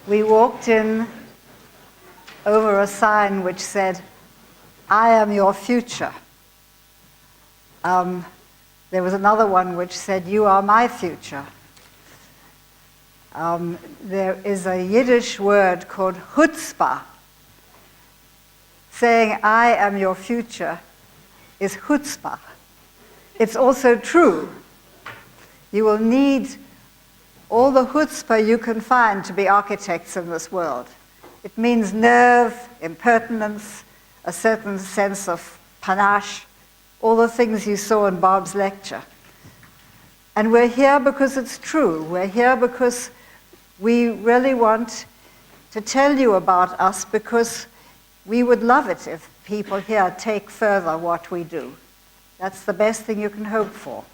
We walked in over a sign which said, "I am your future." There was another one which said, "You are my future." There is a Yiddish word called chutzpah. Saying, "I am your future," is chutzpah. It's also true. You will need all the chutzpah you can find to be architects in this world. It means nerve, impertinence, a certain sense of panache, all the things you saw in Bob's lecture. And we're here because it's true. We're here because we really want to tell you about us, because we would love it if people here take further what we do. That's the best thing you can hope for.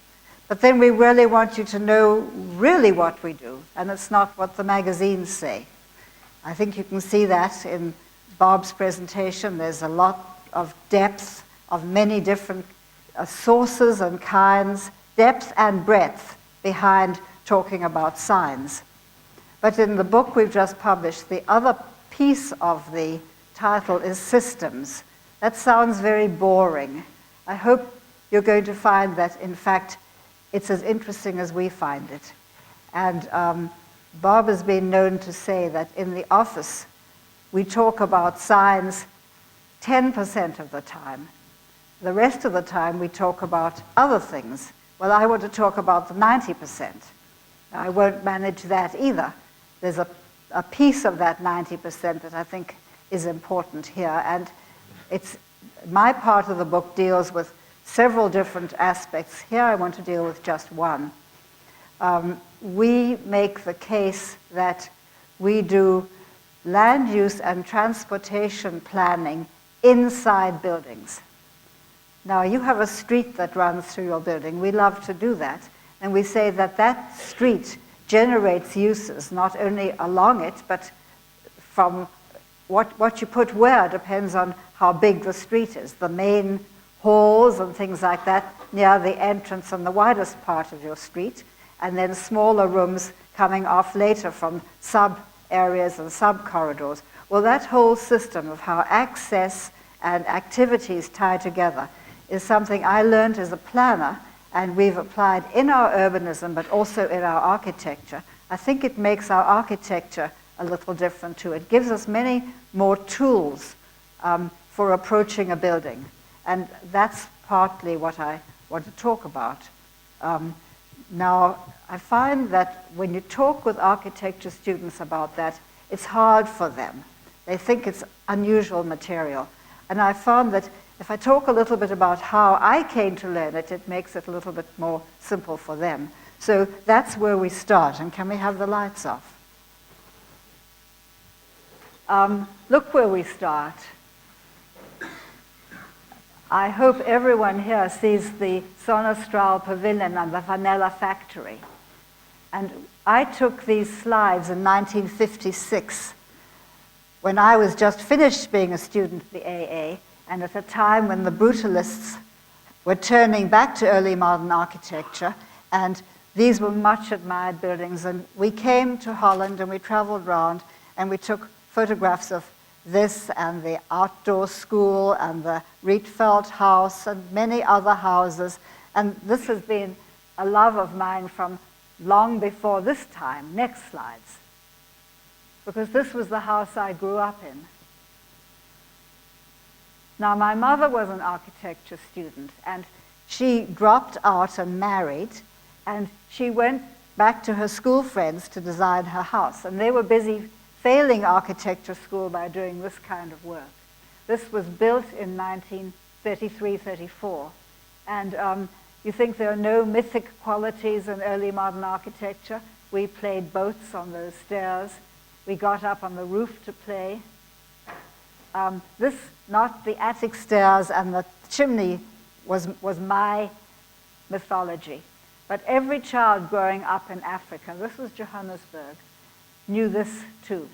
But then we really want you to know really what we do, and it's not what the magazines say. I think you can see that in Bob's presentation. There's a lot of depth of many different sources and kinds, depth and breadth behind talking about signs. But in the book we've just published, the other piece of the title is systems. That sounds very boring. I hope you're going to find that, in fact, it's as interesting as we find it. And Bob has been known to say that in the office, we talk about signs 10% of the time. The rest of the time, we talk about other things. Well, I want to talk about the 90%. I won't manage that either. There's a piece of that 90% that I think is important here. And it's my part of the book deals with several different aspects. Here I want to deal with just one. We make the case that we do land use and transportation planning inside buildings. Now, you have a street that runs through your building. We love to do that. And we say that that street generates uses, not only along it, but from what you put where depends on how big the street is. The main halls and things like that near the entrance and the widest part of your street, and then smaller rooms coming off later from sub-areas and sub-corridors. Well, that whole system of how access and activities tie together is something I learned as a planner, and we've applied in our urbanism, but also in our architecture. I think it makes our architecture a little different too. It gives us many more tools for approaching a building. And that's partly what I want to talk about. Now, I find that when you talk with architecture students about that, it's hard for them. They think it's unusual material. And I found that if I talk a little bit about how I came to learn it, it makes it a little bit more simple for them. So that's where we start. And can we have the lights off? Look where we start. I hope everyone here sees the Sonnenstrahl Pavilion and the Vanilla Factory. And I took these slides in 1956 when I was just finished being a student at the AA, and at a time when the brutalists were turning back to early modern architecture, and these were much admired buildings. And we came to Holland and we traveled around and we took photographs of this and the outdoor school and the Rietveld house and many other houses. And this has been a love of mine from long before this time. Next slides. Because this was the house I grew up in. Now, my mother was an architecture student, and she dropped out and married, and she went back to her school friends to design her house. And they were busy failing architecture school by doing this kind of work. This was built in 1933-34. And you think there are no mythic qualities in early modern architecture? We played boats on those stairs. We got up on the roof to play. This, not the attic stairs and the chimney, was my mythology. But every child growing up in Africa, this was Johannesburg, knew this too.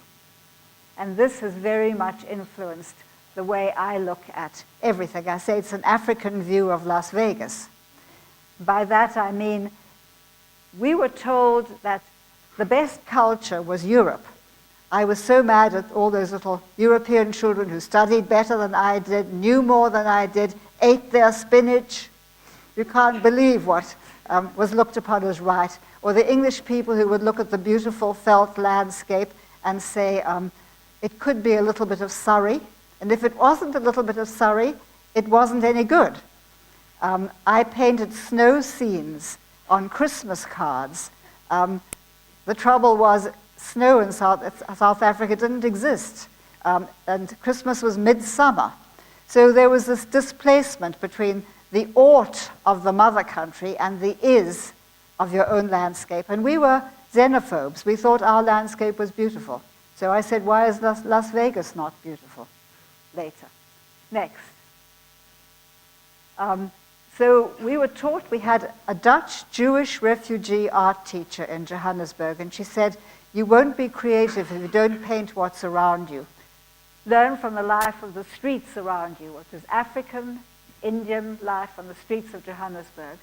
And this has very much influenced the way I look at everything. I say it's an African view of Las Vegas. By that I mean, we were told that the best culture was Europe. I was so mad at all those little European children who studied better than I did, knew more than I did, ate their spinach. You can't believe what was looked upon as right. Or the English people who would look at the beautiful veldt landscape and say, it could be a little bit of Surrey. And if it wasn't a little bit of Surrey, it wasn't any good. I painted snow scenes on Christmas cards. The trouble was snow in South Africa didn't exist. And Christmas was midsummer. So there was this displacement between the ought of the mother country and the is of your own landscape. And we were xenophobes. We thought our landscape was beautiful. So I said, why is Las Vegas not beautiful? Later. Next. So we were taught, we had a Dutch Jewish refugee art teacher in Johannesburg, and she said, you won't be creative if you don't paint what's around you. Learn from the life of the streets around you, which is African, Indian life on the streets of Johannesburg.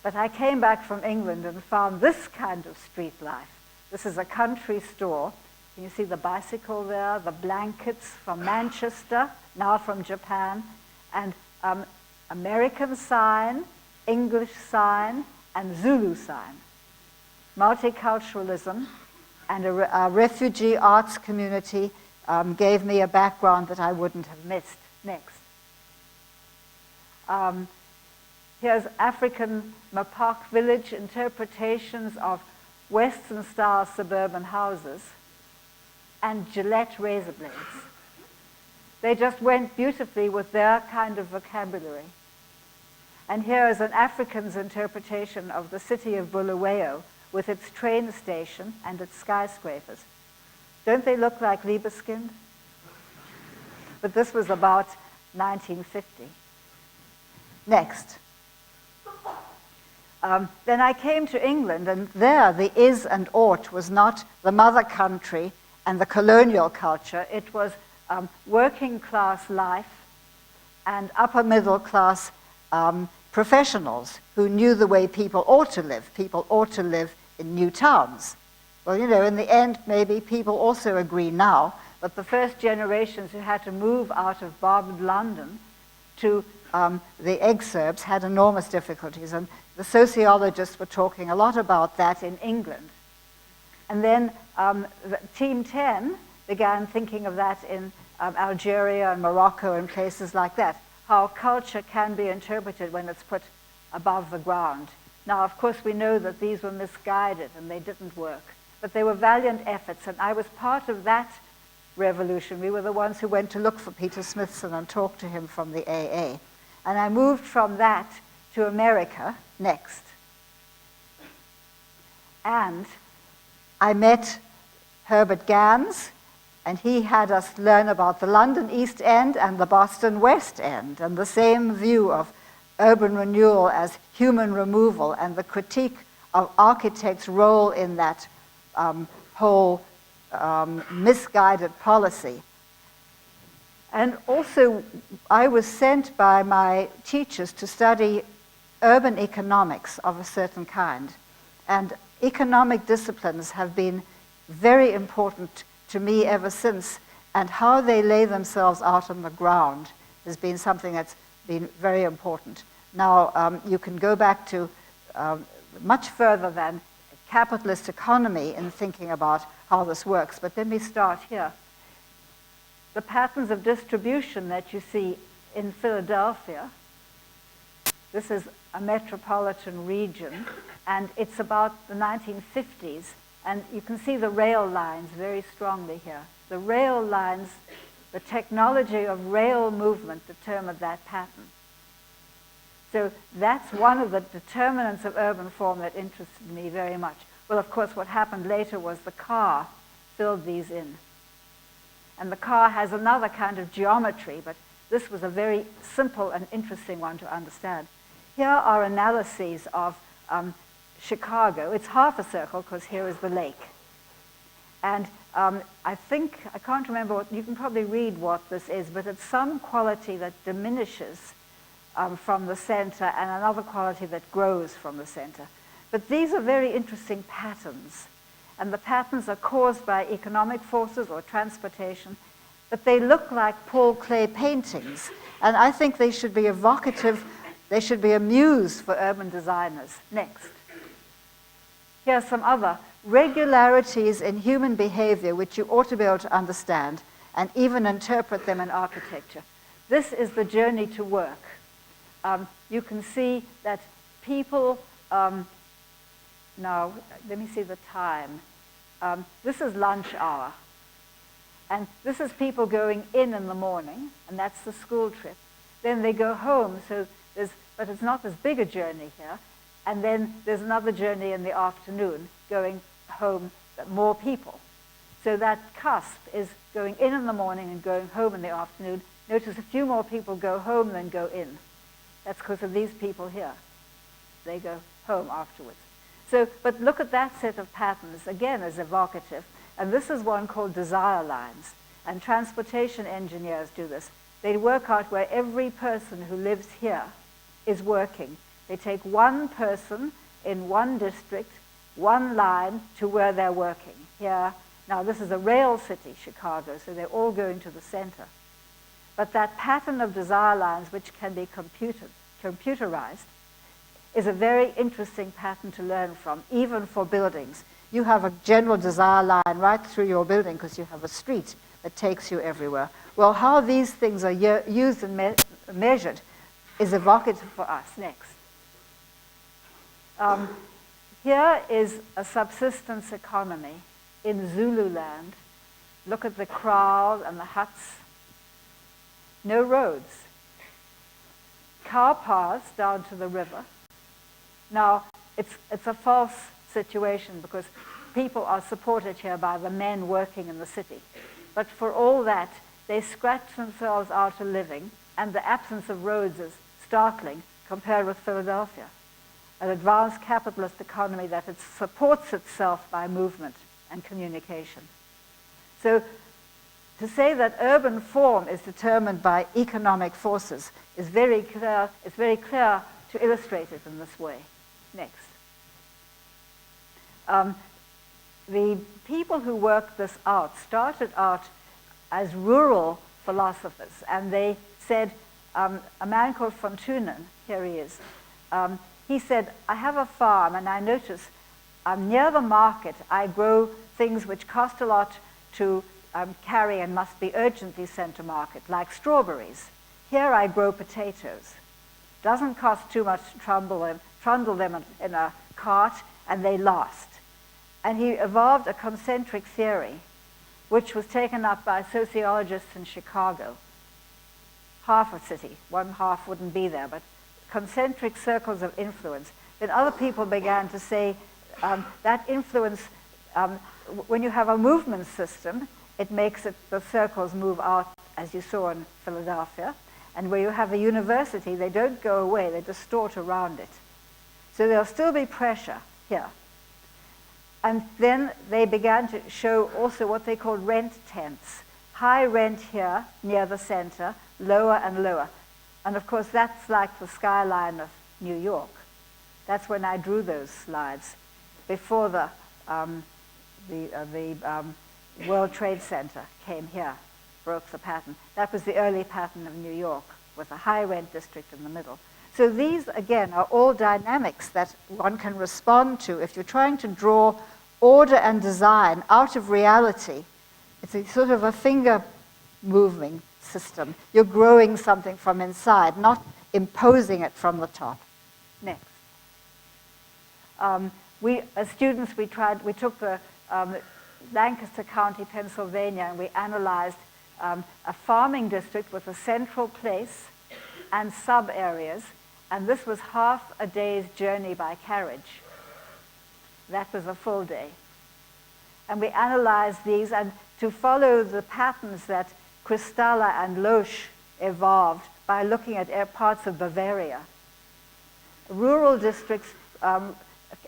But I came back from England and found this kind of street life. This is a country store. Can you see the bicycle there, the blankets from Manchester, now from Japan, and American sign, English sign, and Zulu sign. Multiculturalism and a refugee arts community gave me a background that I wouldn't have missed. Next. Here's African Mapak village interpretations of Western-style suburban houses and Gillette razor blades. They just went beautifully with their kind of vocabulary. And here is an African's interpretation of the city of Bulawayo with its train station and its skyscrapers. Don't they look like Liebeskind? But this was about 1950. Next. Then I came to England, and there the is and ought was not the mother country and the colonial culture. It was working class life and upper middle class professionals who knew the way people ought to live. People ought to live in new towns. Well, you know, in the end, maybe people also agree now, but the first generations who had to move out of Barbed London to the exurbs had enormous difficulties, and the sociologists were talking a lot about that in England. And then Team 10 began thinking of that in Algeria and Morocco and places like that, how culture can be interpreted when it's put above the ground. Now, of course, we know that these were misguided and they didn't work, but they were valiant efforts, and I was part of that revolution. We were the ones who went to look for Peter Smithson and talk to him from the AA. And I moved from that to America next. And I met Herbert Gans, and he had us learn about the London East End and the Boston West End, and the same view of urban renewal as human removal, and the critique of architects' role in that whole misguided policy. And also, I was sent by my teachers to study urban economics of a certain kind. And economic disciplines have been very important to me ever since, and how they lay themselves out on the ground has been something that's been very important. Now, you can go back to much further than capitalist economy in thinking about how this works, but let me start here. The patterns of distribution that you see in Philadelphia, this is a metropolitan region, and it's about the 1950s, and you can see the rail lines very strongly here. The rail lines, the technology of rail movement determined that pattern. So that's one of the determinants of urban form that interested me very much. Well, of course, what happened later was the car filled these in. And the car has another kind of geometry, but this was a very simple and interesting one to understand. Here are analyses of Chicago. It's half a circle because here is the lake. And I can't remember what, you can probably read what this is, but it's some quality that diminishes from the center and another quality that grows from the center. But these are very interesting patterns. and the patterns are caused by economic forces or transportation, but they look like Paul Klee paintings, and I think they should be evocative, they should be a muse for urban designers. Next. Here are some other regularities in human behavior which you ought to be able to understand and even interpret them in architecture. This is the journey to work. You can see that people, now let me see the time. This is lunch hour. And this is people going in the morning, and that's the school trip. Then they go home, but it's not as big a journey here. And then there's another journey in the afternoon, going home, but more people. So that cusp is going in the morning and going home in the afternoon. Notice a few more people go home than go in. That's because of these people here. They go home afterwards. So, but look at that set of patterns, again, as evocative. And this is one called desire lines. And transportation engineers do this. They work out where every person who lives here is working. They take one person in one district, one line to where they're working. Here, now this is a rail city, Chicago, so they're all going to the center. But that pattern of desire lines, which can be computerized, is a very interesting pattern to learn from, even for buildings. You have a general desire line right through your building because you have a street that takes you everywhere. Well, how these things are used and measured is evocative for us. Next. Here is a subsistence economy in Zululand. Look at the kraal and the huts. No roads. Cow paths down to the river. Now, it's a false situation because people are supported here by the men working in the city. But for all that, they scratch themselves out a living, and the absence of roads is startling compared with Philadelphia, an advanced capitalist economy that it supports itself by movement and communication. So to say that urban form is determined by economic forces is very clear. It's very clear to illustrate it in this way. Next. The people who worked this out started out as rural philosophers, and they said, a man called Venturi, here he is, he said, I have a farm, and I notice near the market I grow things which cost a lot to carry and must be urgently sent to market, like strawberries. Here I grow potatoes. Doesn't cost too much to trundle them in a cart, and they last. And he evolved a concentric theory, which was taken up by sociologists in Chicago. Half a city, one half wouldn't be there, but concentric circles of influence. Then other people began to say that influence, when you have a movement system, it makes the circles move out, as you saw in Philadelphia. And where you have a university, they don't go away, they distort around it. So there'll still be pressure here. And then they began to show also what they called rent tents. High rent here, near the center, lower and lower. And of course, that's like the skyline of New York. That's when I drew those slides, before the World Trade Center came here, broke the pattern. That was the early pattern of New York, with a high rent district in the middle. So these, again, are all dynamics that one can respond to. If you're trying to draw order and design out of reality, it's a sort of a finger moving system. You're growing something from inside, not imposing it from the top. Next. As students, we took the Lancaster County, Pennsylvania, and we analyzed a farming district with a central place and sub-areas, and this was half a day's journey by carriage. That was a full day. And we analyzed these, and to follow the patterns that Kristalla and Loesch evolved by looking at parts of Bavaria. Rural districts,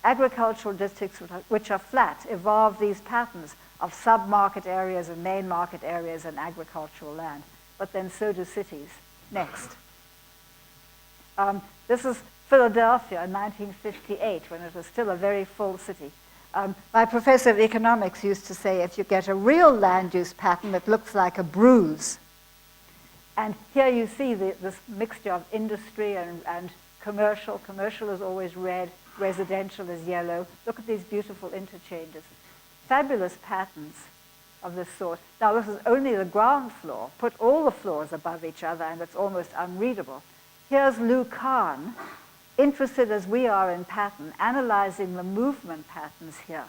agricultural districts which are flat, evolve these patterns of sub-market areas and main market areas and agricultural land. But then so do cities. Next. This is Philadelphia in 1958, when it was still a very full city. My professor of economics used to say, if you get a real land use pattern that looks like a bruise, and here you see this mixture of industry and commercial. Commercial is always red, residential is yellow. Look at these beautiful interchanges. Fabulous patterns of this sort. Now, this is only the ground floor. Put all the floors above each other, and it's almost unreadable. Here's Lou Kahn, interested as we are in pattern, analyzing the movement patterns here.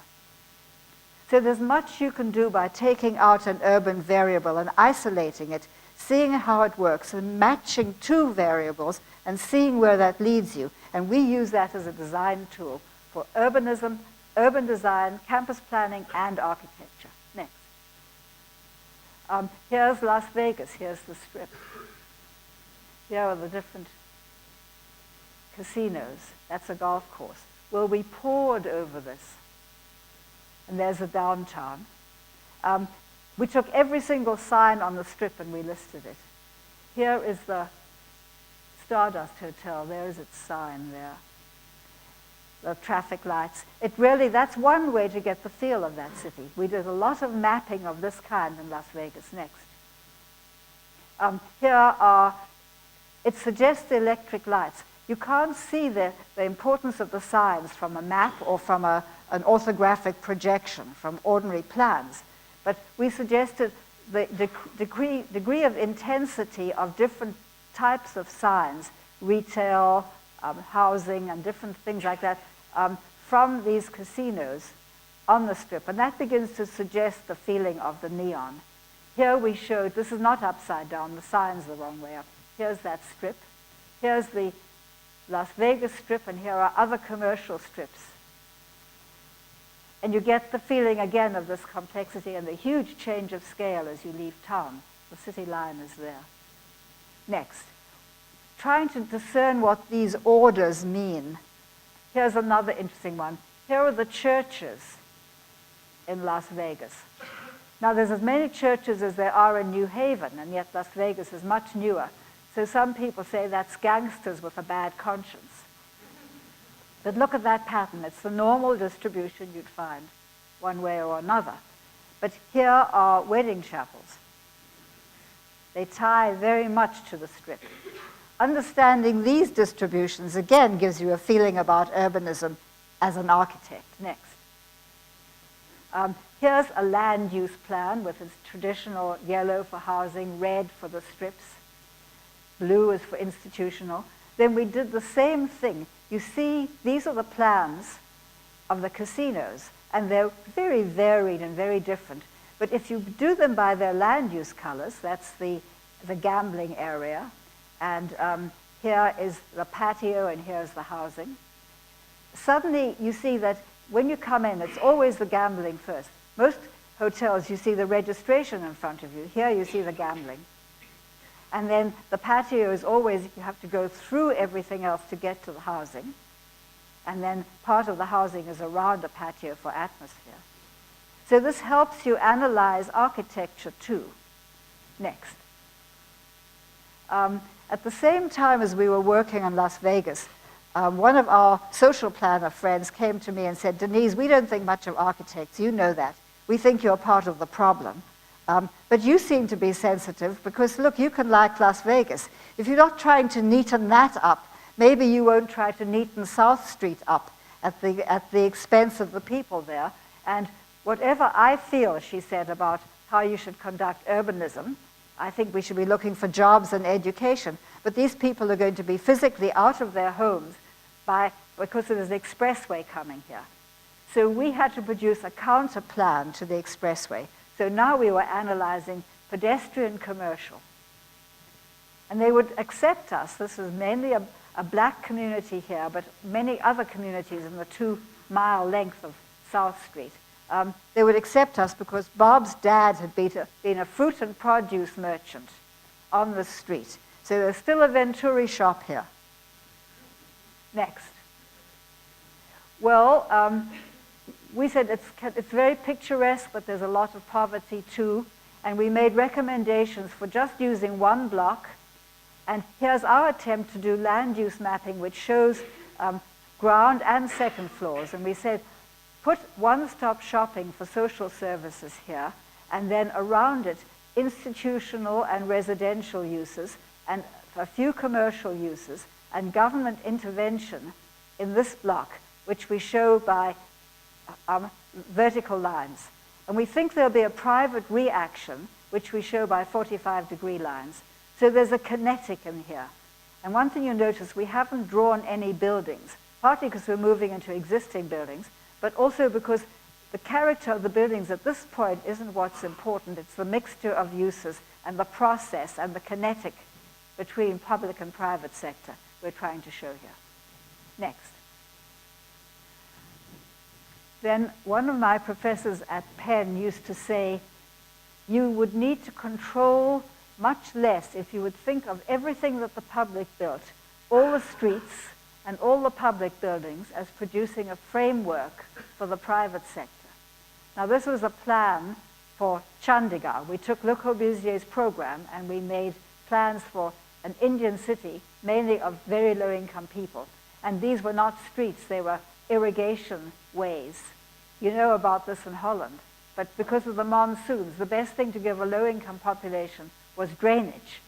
So there's much you can do by taking out an urban variable and isolating it, seeing how it works, and matching two variables and seeing where that leads you. And we use that as a design tool for urbanism, urban design, campus planning, and architecture. Next. Here's Las Vegas. Here's the Strip. Here are the different casinos. That's a golf course. Well, we poured over this. And there's a downtown. We took every single sign on the Strip and we listed it. Here is the Stardust Hotel. There is its sign there. The traffic lights. That's one way to get the feel of that city. We did a lot of mapping of this kind in Las Vegas. Next. It suggests the electric lights. You can't see the importance of the signs from a map or from an orthographic projection, from ordinary plans. But we suggested the degree of intensity of different types of signs, retail, housing, and different things like that, from these casinos on the Strip. And that begins to suggest the feeling of the neon. Here we showed, this is not upside down, the sign's the wrong way up. Here's that strip. Here's the Las Vegas Strip, and here are other commercial strips. And you get the feeling again of this complexity and the huge change of scale as you leave town. The city line is there. Next, trying to discern what these orders mean. Here's another interesting one. Here are the churches in Las Vegas. Now, there's as many churches as there are in New Haven, and yet Las Vegas is much newer. So some people say that's gangsters with a bad conscience. But look at that pattern. It's the normal distribution you'd find one way or another. But here are wedding chapels. They tie very much to the Strip. Understanding these distributions, again, gives you a feeling about urbanism as an architect. Next. Here's a land use plan with its traditional yellow for housing, red for the strips, blue is for institutional. Then we did the same thing. You see, these are the plans of the casinos, and they're very varied and very different. But if you do them by their land use colors, that's the gambling area, and here is the patio, and here's the housing. Suddenly, you see that when you come in, it's always the gambling first. Most hotels, you see the registration in front of you. Here, you see the gambling. And then the patio is always, you have to go through everything else to get to the housing. And then part of the housing is around the patio for atmosphere. So this helps you analyze architecture too. Next. At the same time as we were working in Las Vegas, one of our social planner friends came to me and said, Denise, we don't think much of architects, you know that. We think you're part of the problem. But you seem to be sensitive because, look, you can like Las Vegas. If you're not trying to neaten that up, maybe you won't try to neaten South Street up at the expense of the people there. And whatever I feel, she said, about how you should conduct urbanism, I think we should be looking for jobs and education. But these people are going to be physically out of their homes because there's an expressway coming here. So we had to produce a counter plan to the expressway. So now we were analyzing pedestrian commercial. And they would accept us. This is mainly a black community here, but many other communities in the 2-mile length of South Street. They would accept us because Bob's dad had been a fruit and produce merchant on the street. So there's still a Venturi shop here. Next. Well, we said it's very picturesque, but there's a lot of poverty too. And we made recommendations for just using one block. And here's our attempt to do land use mapping, which shows ground and second floors. And we said, put one-stop shopping for social services here, and then around it, institutional and residential uses, and a few commercial uses, and government intervention in this block, which we show by vertical lines. And we think there'll be a private reaction, which we show by 45-degree lines. So there's a kinetic in here. And one thing you notice, we haven't drawn any buildings, partly because we're moving into existing buildings, but also because the character of the buildings at this point isn't what's important. It's the mixture of uses and the process and the kinetic between public and private sector we're trying to show here. Next. Then one of my professors at Penn used to say, you would need to control much less if you would think of everything that the public built, all the streets and all the public buildings, as producing a framework for the private sector. Now this was a plan for Chandigarh. We took Le Corbusier's program and we made plans for an Indian city, mainly of very low-income people. And these were not streets, they were irrigation ways. You know about this in Holland. But because of the monsoons, the best thing to give a low-income population was drainage.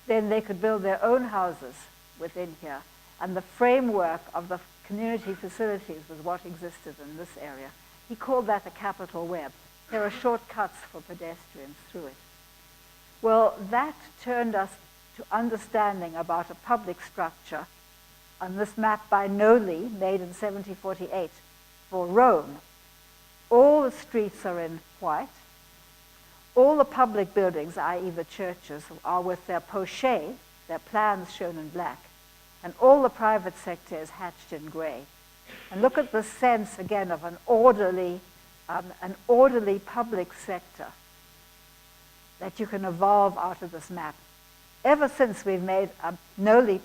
Then they could build their own houses within here. And the framework of the community facilities was what existed in this area. He called that a capital web. There are shortcuts for pedestrians through it. Well, that turned us to understanding about a public structure on this map by Noli, made in 1748, for Rome. All the streets are in white. All the public buildings, i.e. the churches, are with their pochets, their plans shown in black. And all the private sector is hatched in gray. And look at the sense, again, of an orderly public sector that you can evolve out of this map. Ever since we've made a Noli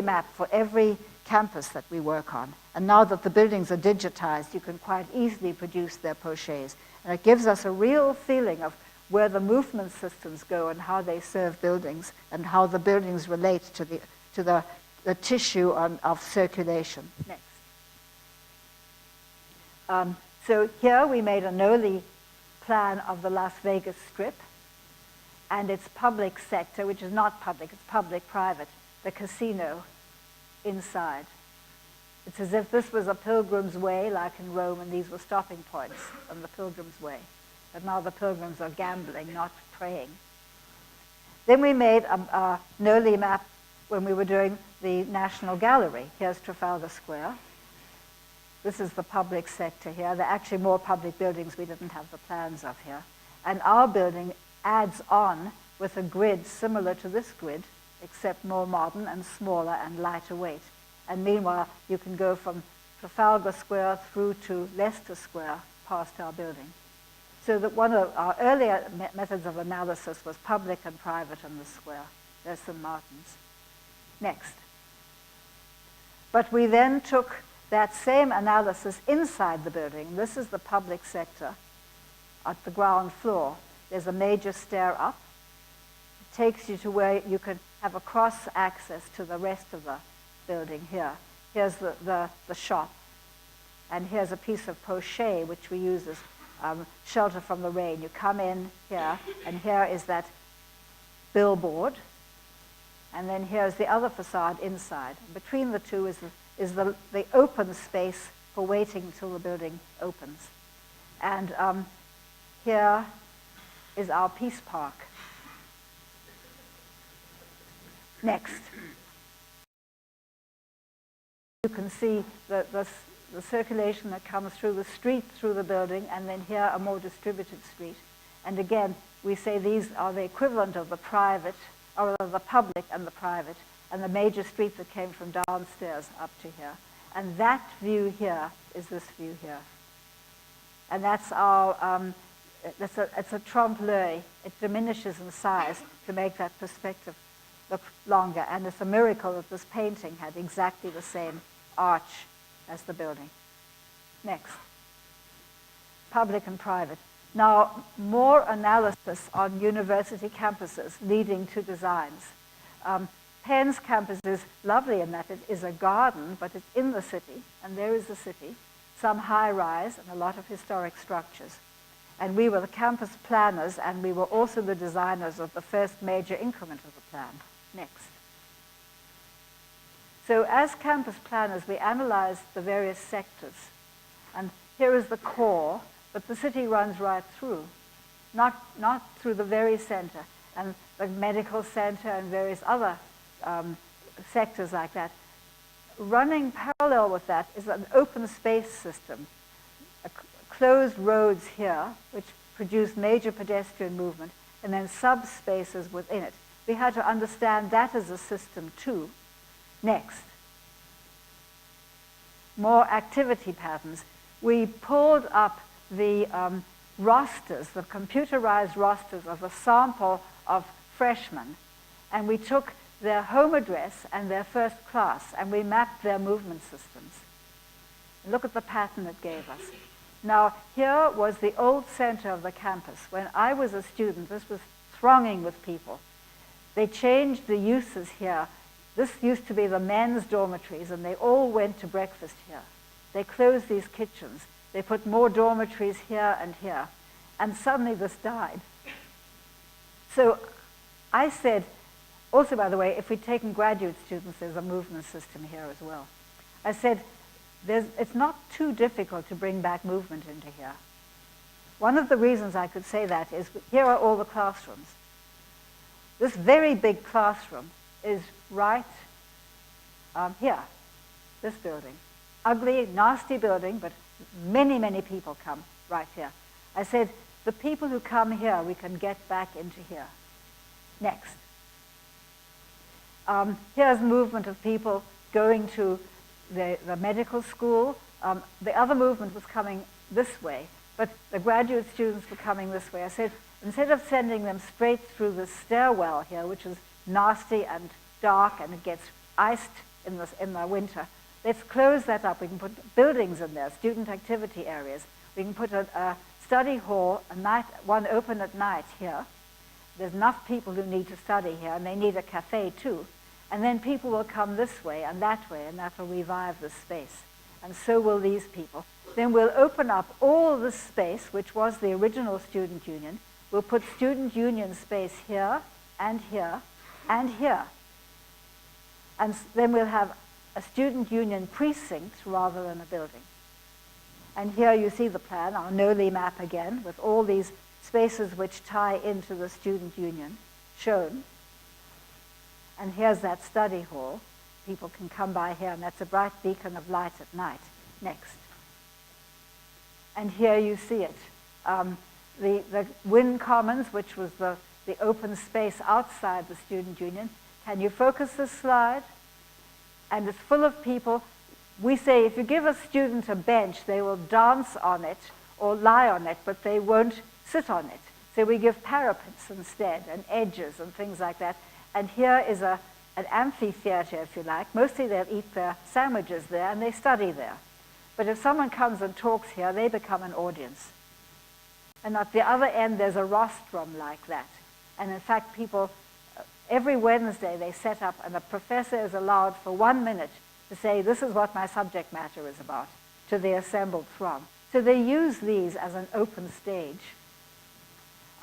map for every campus that we work on. And now that the buildings are digitized, you can quite easily produce their pochets. And it gives us a real feeling of where the movement systems go and how they serve buildings and how the buildings relate to the tissue of circulation. Next. So here we made a Noli plan of the Las Vegas Strip and its public sector, which is not public, it's public-private, the casino inside. It's as if this was a pilgrim's way, like in Rome, and these were stopping points on the pilgrim's way. But now the pilgrims are gambling, not praying. Then we made a Noli map when we were doing the National Gallery. Here's Trafalgar Square. This is the public sector here. There are actually more public buildings we didn't have the plans of here. And our building adds on with a grid similar to this grid, except more modern and smaller and lighter weight. And meanwhile, you can go from Trafalgar Square through to Leicester Square past our building. So that one of our earlier methods of analysis was public and private in the square. There's St. Martin's. Next. But we then took that same analysis inside the building. This is the public sector at the ground floor. There's a major stair up. It takes you to where you can have a cross access to the rest of the building here. Here's the shop. And here's a piece of pochet, which we use as shelter from the rain. You come in here, and here is that billboard. And then here's the other facade inside. Between the two is the open space for waiting until the building opens. And here is our Peace Park. Next. You can see the circulation that comes through the street, through the building, and then here a more distributed street. And again, we say these are the equivalent of the private, or of the public and the private, and the major street that came from downstairs up to here. And that view here is this view here. And that's our, it's a trompe-l'oeil. It diminishes in size to make that perspective look longer. And it's a miracle that this painting had exactly the same arch as the building. Next. Public and private. Now, more analysis on university campuses leading to designs. Penn's campus is lovely in that it is a garden, but it's in the city, and there is the city. some high-rise, and a lot of historic structures. And we were the campus planners, and we were also the designers of the first major increment of the plan. Next. So as campus planners, we analyzed the various sectors. And here is the core, but the city runs right through, not through the very center. And the medical center and various other sectors like that. Running parallel with that is an open space system. Closed roads here, which produce major pedestrian movement, and then subspaces within it. We had to understand that as a system too. Next. More activity patterns. We pulled up the rosters, the computerized rosters of a sample of freshmen, and we took their home address and their first class, and we mapped their movement systems. And look at the pattern it gave us. Now, here was the old center of the campus. When I was a student, this was thronging with people. They changed the uses here. This used to be the men's dormitories, and they all went to breakfast here. They closed these kitchens. They put more dormitories here and here. And suddenly this died. So I said, also, by the way, if we'd taken graduate students, there's a movement system here as well. I said, it's not too difficult to bring back movement into here. One of the reasons I could say that is here are all the classrooms. This very big classroom is right here, this building. Ugly, nasty building, but many, many people come right here. I said, the people who come here, we can get back into here. Next. Here's movement of people going to the medical school. The other movement was coming this way, but the graduate students were coming this way. I said, instead of sending them straight through the stairwell here, which is nasty and dark and it gets iced in the winter, let's close that up. We can put buildings in there, student activity areas. We can put a study hall, one open at night here. There's enough people who need to study here, and they need a cafe too. And then people will come this way, and that will revive the space. And so will these people. Then we'll open up all this space, which was the original student union. We'll put student union space here, and here, and here. And then we'll have a student union precinct rather than a building. And here you see the plan, our Noli map again, with all these spaces which tie into the student union shown. And here's that study hall. People can come by here, and that's a bright beacon of light at night. Next. And here you see it. The Wynn Commons, which was the open space outside the student union. Can you focus this slide? And it's full of people. We say if you give a student a bench, they will dance on it or lie on it, but they won't sit on it. So we give parapets instead, and edges and things like that. And here is an amphitheater, if you like. Mostly they'll eat their sandwiches there, and they study there. But if someone comes and talks here, they become an audience. And at the other end, there's a rostrum like that. And in fact, people, every Wednesday, they set up, and a professor is allowed for 1 minute to say, this is what my subject matter is about, to the assembled throng. So they use these as an open stage.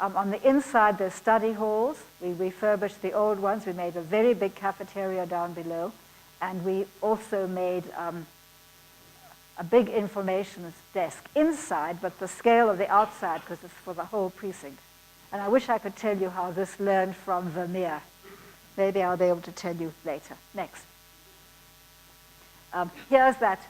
On the inside, there's study halls. We refurbished the old ones. We made a very big cafeteria down below. And we also made a big information desk inside, but the scale of the outside, because it's for the whole precinct. And I wish I could tell you how this learned from Vermeer. Maybe I'll be able to tell you later. Next. Here's that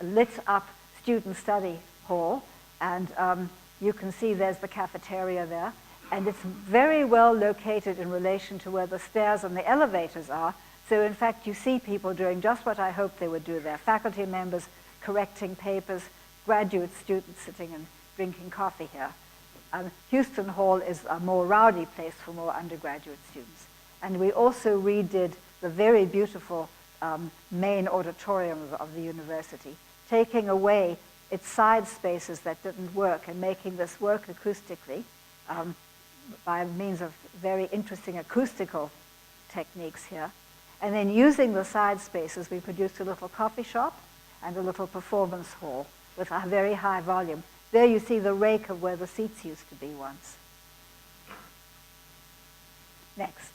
lit up student study hall. And you can see there's the cafeteria there. And it's very well located in relation to where the stairs and the elevators are. So in fact, you see people doing just what I hoped they would do there. Faculty members correcting papers, graduate students sitting and drinking coffee here. Houston Hall is a more rowdy place for more undergraduate students. And we also redid the very beautiful main auditorium of the university, taking away its side spaces that didn't work and making this work acoustically by means of very interesting acoustical techniques here. And then using the side spaces, we produced a little coffee shop and a little performance hall with a very high volume. There you see the rake of where the seats used to be once. Next.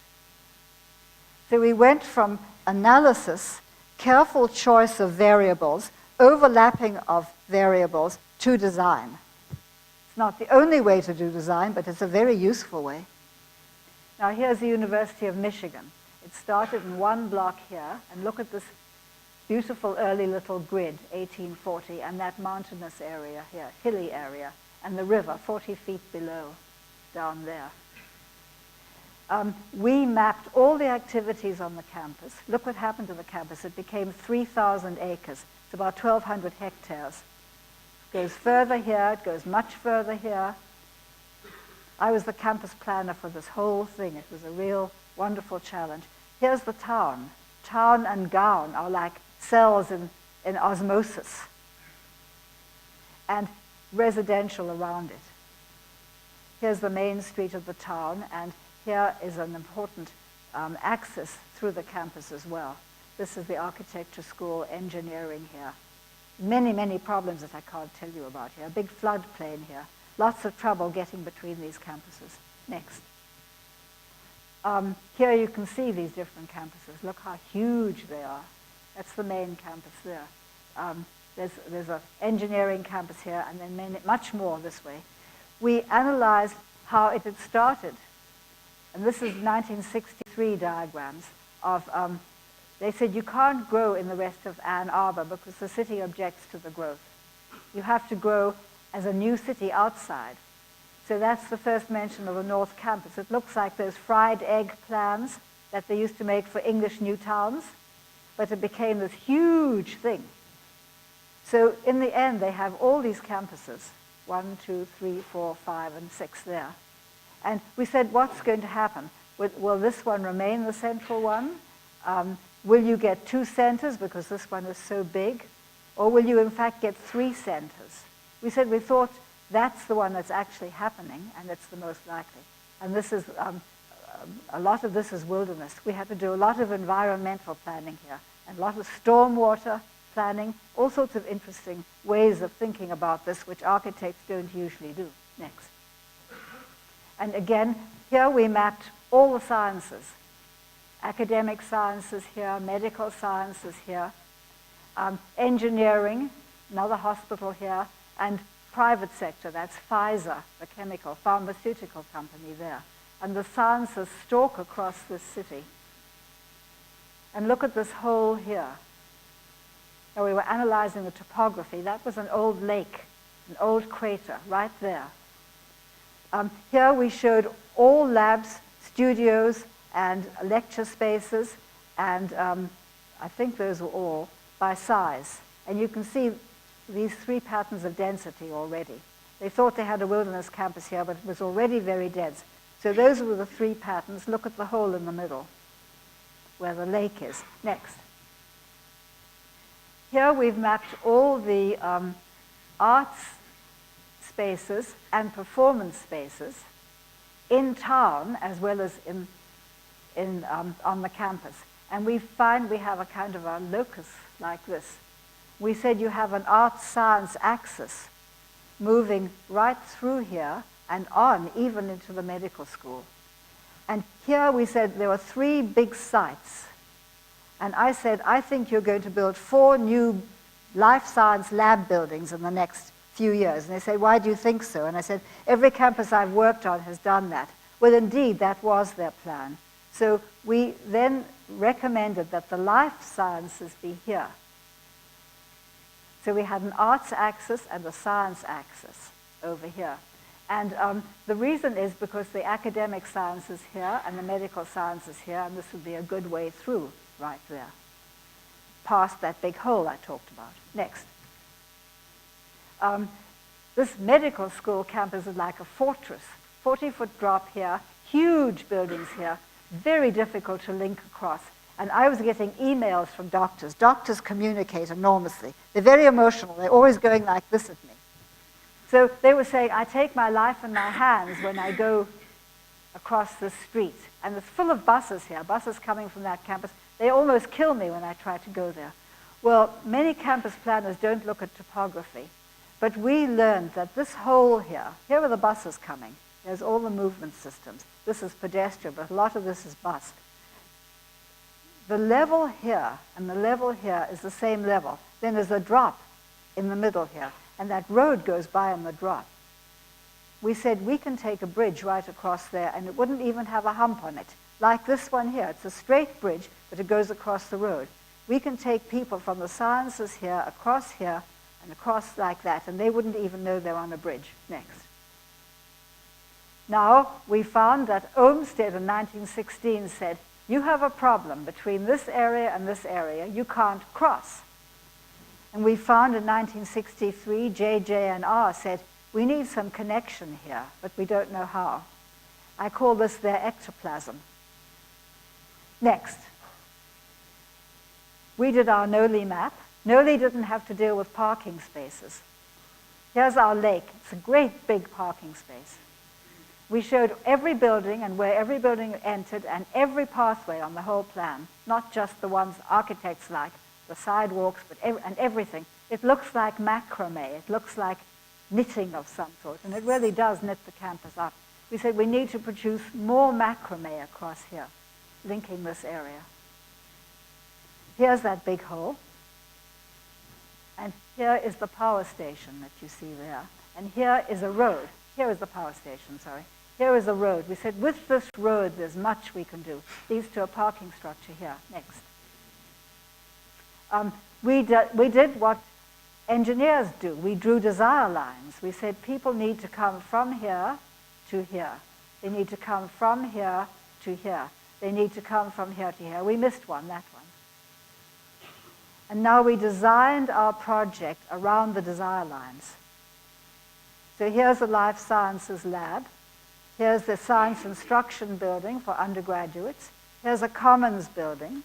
So we went from analysis, careful choice of variables, overlapping of variables, to design. It's not the only way to do design, but it's a very useful way. Now here's the University of Michigan. It started in one block here, and look at this beautiful early little grid, 1840, and that mountainous area here, hilly area, and the river 40 feet below, down there. We mapped all the activities on the campus. Look what happened to the campus. It became 3,000 acres. It's about 1,200 hectares. It goes further here. It goes much further here. I was the campus planner for this whole thing. It was a real wonderful challenge. Here's the town. Town and gown are like cells in osmosis, and residential around it. Here's the main street of the town, and here is an important axis through the campus as well. This is the architecture school, engineering here. Many, many problems that I can't tell you about here. A big floodplain here. Lots of trouble getting between these campuses. Next. Here you can see these different campuses. Look how huge they are. That's the main campus there. There's an engineering campus here, and then much more this way. We analyzed how it had started. And this is 1963 diagrams of, they said you can't grow in the rest of Ann Arbor because the city objects to the growth. You have to grow as a new city outside. So that's the first mention of the North Campus. It looks like those fried egg plans that they used to make for English new towns, but it became this huge thing. So in the end, they have all these campuses, 1, 2, 3, 4, 5, and 6 there. And we said, what's going to happen? Will this one remain the central one? Will you get 2 centers because this one is so big? Or will you, in fact, get 3 centers? We said we thought that's the one that's actually happening, and it's the most likely. And this is, a lot of this is wilderness. We had to do a lot of environmental planning here, and a lot of stormwater planning, all sorts of interesting ways of thinking about this, which architects don't usually do. Next. And again, here we mapped all the sciences. Academic sciences here, medical sciences here, engineering, another hospital here, and private sector, that's Pfizer, the chemical, pharmaceutical company there. And the sciences stalk across this city. And look at this hole here. Now we were analyzing the topography. That was an old lake, an old crater, right there. Here we showed all labs, studios, and lecture spaces, and I think those were all by size. And you can see these 3 patterns of density already. They thought they had a wilderness campus here, but it was already very dense. So those were the 3 patterns. Look at the hole in the middle, where the lake is. Next. Here we've mapped all the arts spaces and performance spaces in town as well as on the campus. And we find we have a kind of a locus like this. We said you have an art-science axis moving right through here and on, even into the medical school. And here we said there were 3 big sites. And I said, I think you're going to build 4 new life science lab buildings in the next few years. And they say, why do you think so? And I said, every campus I've worked on has done that. Well, indeed, that was their plan. So we then recommended that the life sciences be here. So we had an arts axis and a science axis over here. And the reason is because the academic sciences here and the medical sciences here, and this would be a good way through right there, past that big hole I talked about. Next. This medical school campus is like a fortress. 40-foot drop here, huge buildings here, very difficult to link across. And I was getting emails from doctors. Doctors communicate enormously. They're very emotional. They're always going like this at me. So they were saying, I take my life in my hands when I go across the street. And it's full of buses here, buses coming from that campus. They almost kill me when I try to go there. Well, many campus planners don't look at topography. But we learned that this hole here are the buses coming. There's all the movement systems. This is pedestrian, but a lot of this is bus. The level here and the level here is the same level. Then there's a drop in the middle here, and that road goes by on the drop. We said we can take a bridge right across there, and it wouldn't even have a hump on it. Like this one here, it's a straight bridge, but it goes across the road. We can take people from the sciences here, and across like that, and they wouldn't even know they're on a bridge. Next. Now, we found that Olmsted in 1916 said, you have a problem between this area and this area. You can't cross. And we found in 1963, JJ&R said, we need some connection here, but we don't know how. I call this their ectoplasm. Next. We did our Noli map. Noli didn't have to deal with parking spaces. Here's our lake. It's a great big parking space. We showed every building and where every building entered and every pathway on the whole plan, not just the ones architects like, the sidewalks, but and everything. It looks like macrame. It looks like knitting of some sort, and it really does knit the campus up. We said we need to produce more macrame across here, linking this area. Here's that big hole. And here is the power station that you see there. And here is a road. Here is the power station, sorry. Here is a road. We said with this road, there's much we can do. Leads to a parking structure here. Next. We did what engineers do. We drew desire lines. We said people need to come from here to here. They need to come from here to here. They need to come from here to here. We missed one, that one. And now we designed our project around the desire lines. So here's a life sciences lab. Here's the science instruction building for undergraduates. Here's a commons building.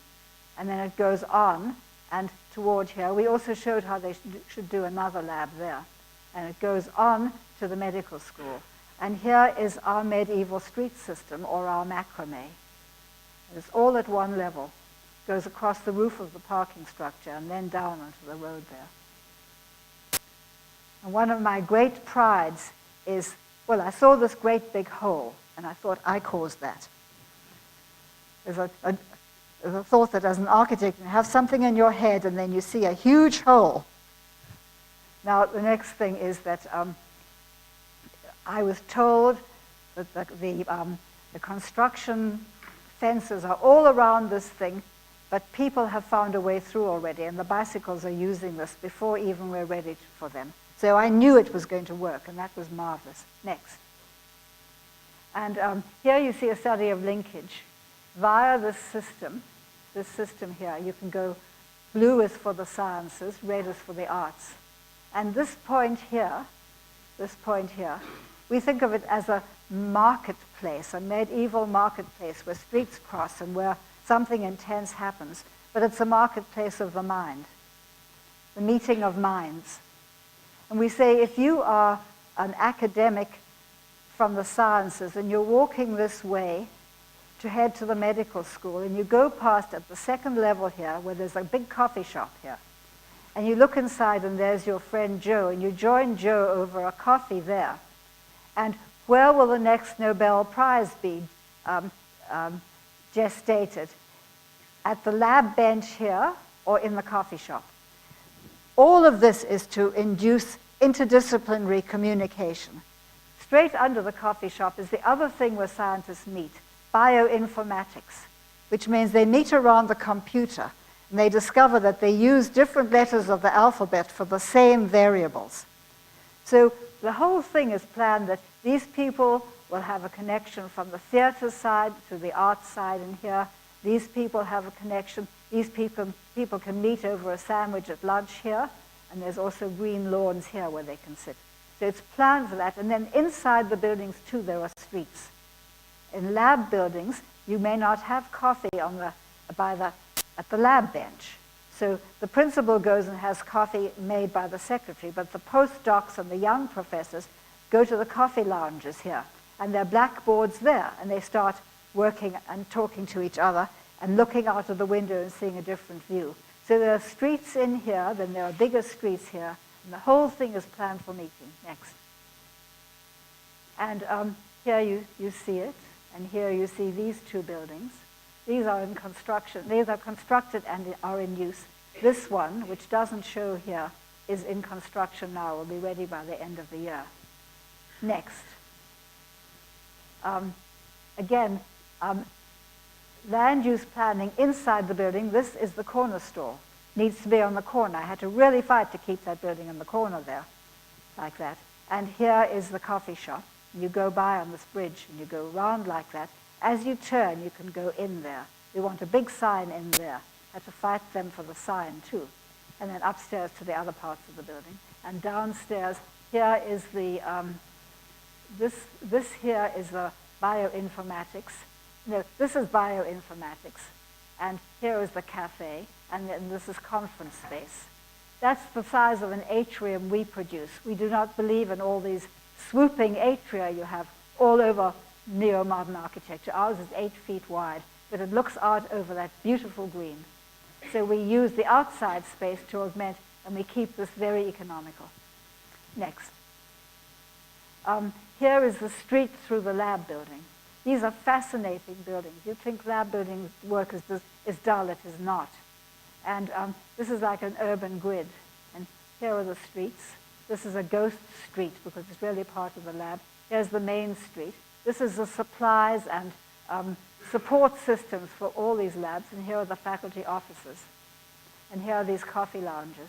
And then it goes on and toward here. We also showed how they should do another lab there. And it goes on to the medical school. And here is our medieval street system, or our macrame. It's all at one level. Goes across the roof of the parking structure and then down onto the road there. And one of my great prides is, well, I saw this great big hole, and I thought I caused that. There's a thought that as an architect, you have something in your head, and then you see a huge hole. Now, the next thing is that I was told that the construction fences are all around this thing, but people have found a way through already, and the bicycles are using this before even we're ready for them. So I knew it was going to work, and that was marvelous. Next. And here you see a study of linkage. Via this system here, you can go, blue is for the sciences, red is for the arts. And this point here, we think of it as a marketplace, a medieval marketplace where streets cross and where something intense happens. But it's a marketplace of the mind, the meeting of minds. And we say if you are an academic from the sciences and you're walking this way to head to the medical school, and you go past at the second level here where there's a big coffee shop here, and you look inside and there's your friend Joe, and you join Joe over a coffee there. And where will the next Nobel Prize be gestated? At the lab bench here or in the coffee shop? All of this is to induce interdisciplinary communication. Straight under the coffee shop is the other thing where scientists meet, bioinformatics, which means they meet around the computer and they discover that they use different letters of the alphabet for the same variables. So the whole thing is planned that these people will have a connection from the theater side to the art side in here. These people have a connection. These people can meet over a sandwich at lunch here, and there's also green lawns here where they can sit. So it's planned for that. And then inside the buildings, too, there are streets. In lab buildings, you may not have coffee at the lab bench. So the principal goes and has coffee made by the secretary, but the postdocs and the young professors go to the coffee lounges here, and there are blackboards there, and they start working and talking to each other and looking out of the window and seeing a different view. So there are streets in here, then there are bigger streets here, And the whole thing is planned for meeting. Next. And here you see it, and here you see these two buildings. These are in construction. These are constructed and are in use. This one, which doesn't show here, is in construction now, will be ready by the end of the year. Next. Again, land use planning inside the building. This is the corner store. Needs to be on the corner. I had to really fight to keep that building in the corner there, like that. And here is the coffee shop. You go by on this bridge, and you go around like that. As you turn, you can go in there. We want a big sign in there. Had to fight them for the sign, too. And then upstairs to the other parts of the building. And downstairs, here is the, this here is the bioinformatics. No, this is bioinformatics. And here is the cafe, and then this is conference space. That's the size of an atrium we produce. We do not believe in all these swooping atria you have all over neo-modern architecture. Ours is 8 feet wide, but it looks out over that beautiful green. So we use the outside space to augment, and we keep this very economical. Next. Here is the street through the lab building. These are fascinating buildings. You think lab building work is dull. It is not. And this is like an urban grid. And here are the streets. This is a ghost street because it's really part of the lab. Here's the main street. This is the supplies and support systems for all these labs. And here are the faculty offices. And here are these coffee lounges.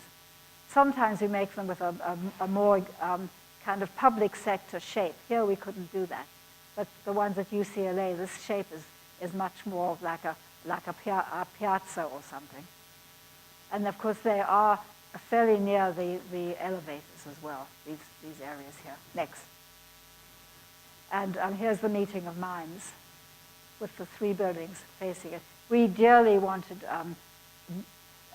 Sometimes we make them with a more kind of public sector shape. Here we couldn't do that. But the ones at UCLA, this shape is much more like a piazza or something. And of course, they are fairly near the elevators as well, these areas here. Next. And here's the meeting of minds with the 3 buildings facing it. We dearly wanted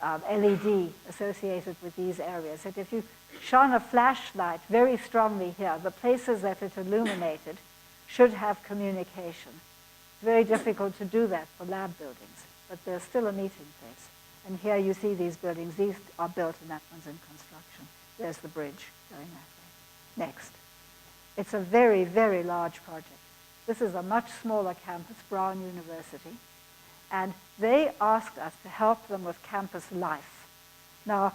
LED associated with these areas. That if you shone a flashlight very strongly here, the places that it illuminated should have communication. It's very difficult to do that for lab buildings, but there's still a meeting place. And here you see these buildings. These are built, and that one's in construction. There's the bridge going that way. Next. It's a very, very large project. This is a much smaller campus, Brown University, and they asked us to help them with campus life. Now,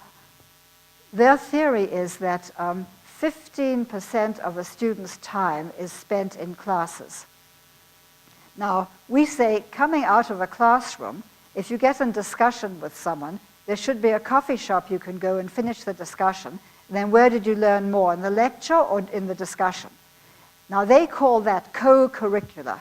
their theory is that 15% of a student's time is spent in classes. Now, we say coming out of a classroom, if you get in discussion with someone, there should be a coffee shop you can go and finish the discussion. And then where did you learn more, in the lecture or in the discussion? Now, they call that co-curricular.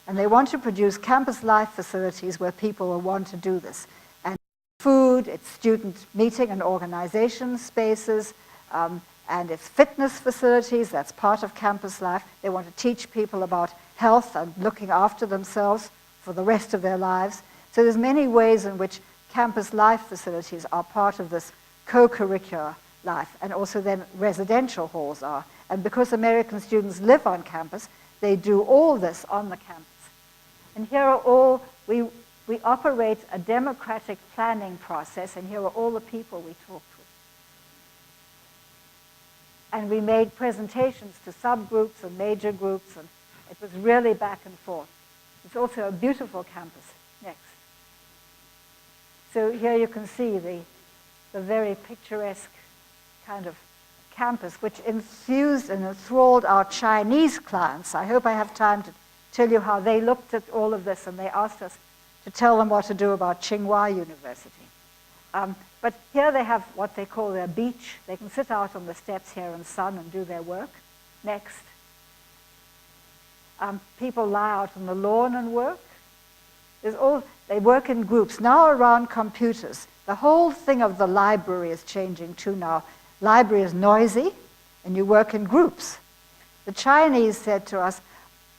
And they want to produce campus life facilities where people will want to do this. And food, it's student meeting and organization spaces, and it's fitness facilities. That's part of campus life. They want to teach people about health and looking after themselves for the rest of their lives. So there's many ways in which campus life facilities are part of this co-curricular life, and also then residential halls are. And because American students live on campus, they do all this on the campus. And here are all, we operate a democratic planning process, and here are all the people we talked with. And we made presentations to subgroups and major groups, and it was really back and forth. It's also a beautiful campus. Next. So here you can see the very picturesque kind of campus, which infused and enthralled our Chinese clients. I hope I have time to tell you how they looked at all of this, and they asked us to tell them what to do about Tsinghua University. But here they have what they call their beach. They can sit out on the steps here in the sun and do their work. Next. People lie out on the lawn and work. They work in groups. Now around computers, the whole thing of the library is changing too now. Library is noisy, and you work in groups. The Chinese said to us,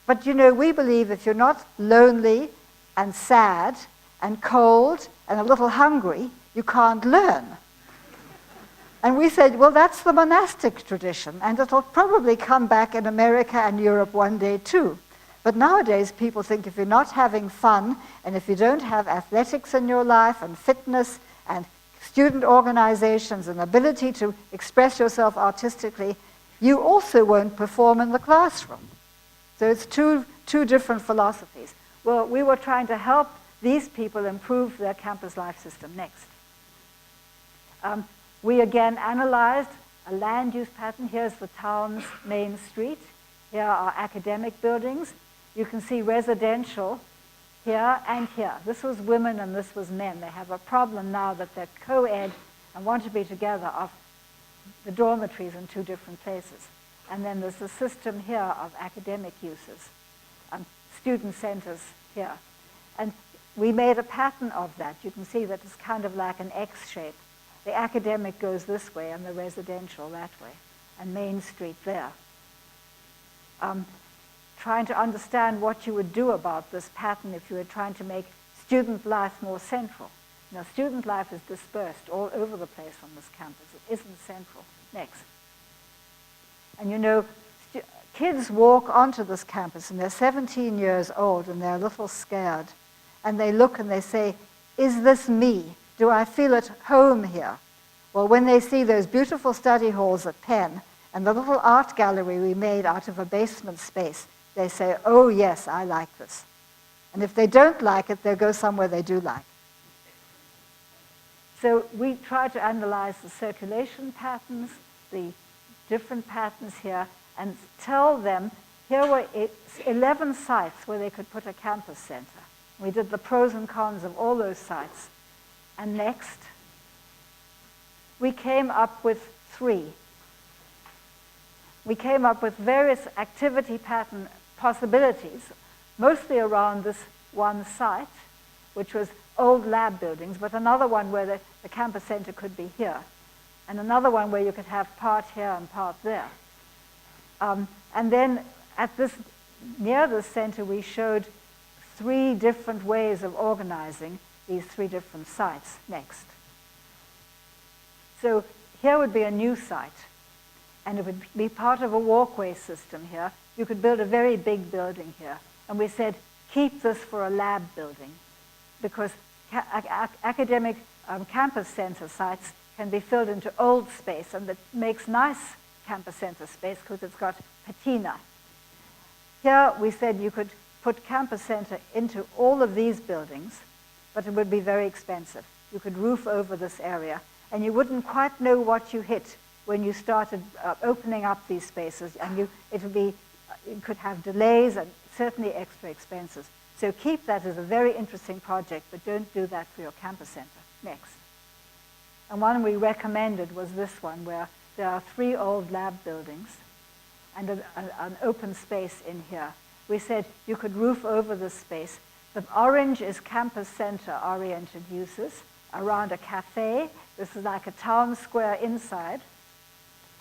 but you know, we believe if you're not lonely and sad and cold and a little hungry, you can't learn. And we said, well, that's the monastic tradition, and it'll probably come back in America and Europe one day too. But nowadays, people think if you're not having fun, and if you don't have athletics in your life, and fitness, and student organizations, an ability to express yourself artistically, you also won't perform in the classroom. So it's two different philosophies. Well, we were trying to help these people improve their campus life system next. We again analyzed a land use pattern. Here's the town's main street. Here are academic buildings. You can see residential here and here. This was women and this was men. They have a problem now that they're co-ed and want to be together of the dormitories in two different places. And then there's a system here of academic uses, student centers here. And we made a pattern of that. You can see that it's kind of like an X shape. The academic goes this way and the residential that way, and Main Street there. Trying to understand what you would do about this pattern if you were trying to make student life more central. Now, student life is dispersed all over the place on this campus. It isn't central. Next. And you know, kids walk onto this campus and they're 17 years old and they're a little scared. And they look and they say, is this me? Do I feel at home here? Well, when they see those beautiful study halls at Penn and the little art gallery we made out of a basement space, they say, oh yes, I like this. And if they don't like it, they'll go somewhere they do like. So we try to analyze the circulation patterns, the different patterns here, and tell them, here were 11 sites where they could put a campus center. We did the pros and cons of all those sites. And next, we came up with 3. We came up with various activity pattern possibilities, mostly around this one site, which was old lab buildings, but another one where the campus center could be here, and another one where you could have part here and part there. And then near the center, we showed 3 different ways of organizing these 3 different sites. Next. So here would be a new site, and it would be part of a walkway system here. You could build a very big building here. And we said, keep this for a lab building, because academic campus center sites can be filled into old space, and that makes nice campus center space because it's got patina. Here we said you could put campus center into all of these buildings, but it would be very expensive. You could roof over this area, and you wouldn't quite know what you hit when you started opening up these spaces, and you could have delays and certainly extra expenses. So keep that as a very interesting project, but don't do that for your campus center. Next. And one we recommended was this one, where there are 3 old lab buildings and an open space in here. We said you could roof over this space. The orange is campus center-oriented uses around a cafe. This is like a town square inside.